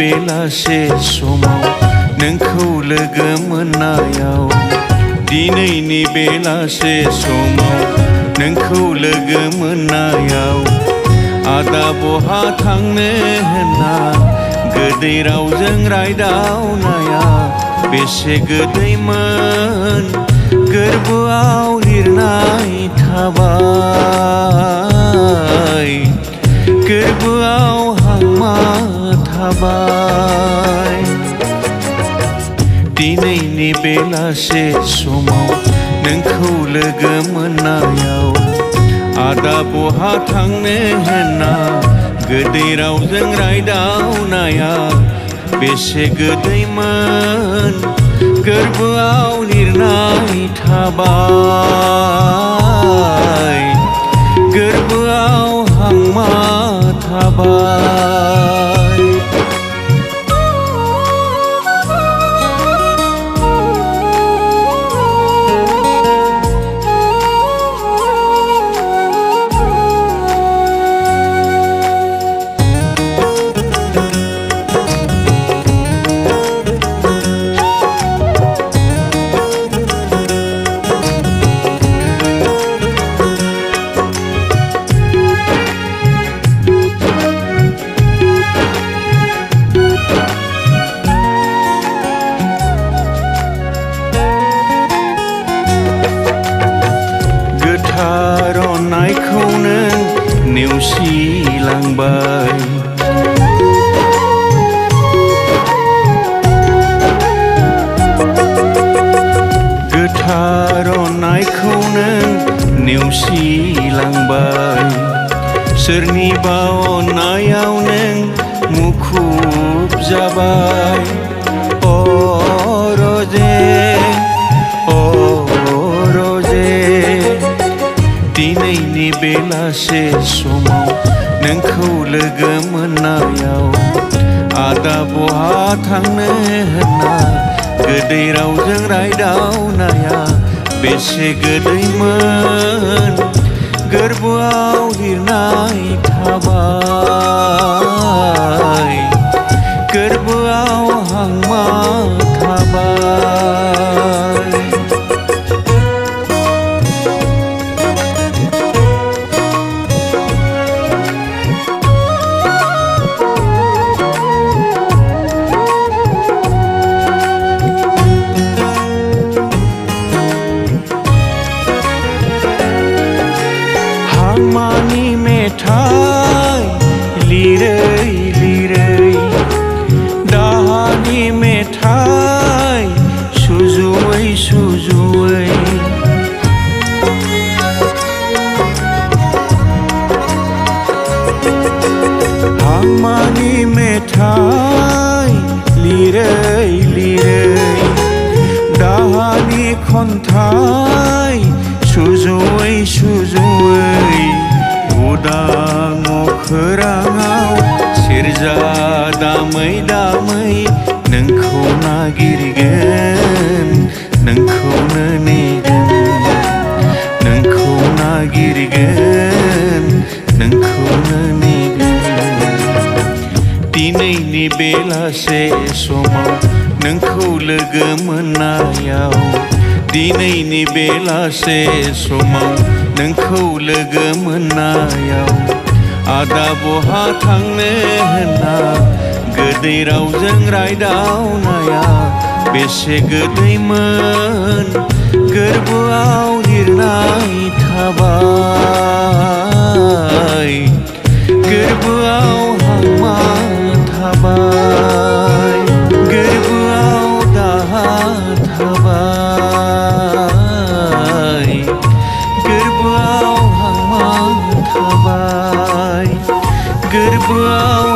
बेलासे समाव नोंखौ लोगो मोननायाव दिनैनि बेलासे समाव नोंखौ लोगो मोननायाव आदा बहा थांनो होनना गोदै रावजों रायदावनाया बेसे गोदैमोन गोरबोआव लिरनाय थाबाय गोरबोआव हांमा थाबाय दिनैनि बेलासे समाव नोंखौ लोगो मोननायाव आदा बहा थांनो होनना गोदै रावजों रायदावनाया बेसे गोदैमोन गोरबोआव लिरनाय थाबाय गोरबोआव हांमा थाबाय रनायखौ नों नेवसिलांबाय गोथार रनायखौ नों नेवसिलांबाय सोरनिबा अननायाव नों मुखुब जाबाय अ रजे दिनैनि बेलासे समाव नोंखौ लोगो मोननायाव आदा बहा थांनो होनना गोदै रावजों रायदावनाया बेसे गोदैमोन गोरबोआव लिरनाय थाबाय गोरबोआव हांमा थाबाय हांमानि मेथाइ लिरै लिरै दाहानि मेथाइ सुजुयै सुजुयै हांमानि मेथाइ लिरै लिरै दाहानि खन्थाइ सुजुयै सुजुयै उदां अखोराङाव सेरजा दामै दामै नोंखौ नागिरगोन नोंखौनो नेगोन नोंखौ नागिरगोन नोंखौनो नेगोन दिनैनि बेलासे समाव नोंखौ लोगो मोननायाव दिनैनि बेलासे समाव नोंखौ लोगो मोननायाव आदा बहा थांनो होनना गोदै रावजों रायदावनाया बेसे गोदैमोन गोरबोआव लिरनाय थाबाय गोरबोआव हांमा थाबाय गोरबोआव दाहा थाबाय गोरबोआव हांमा थाबाय गोरबोआव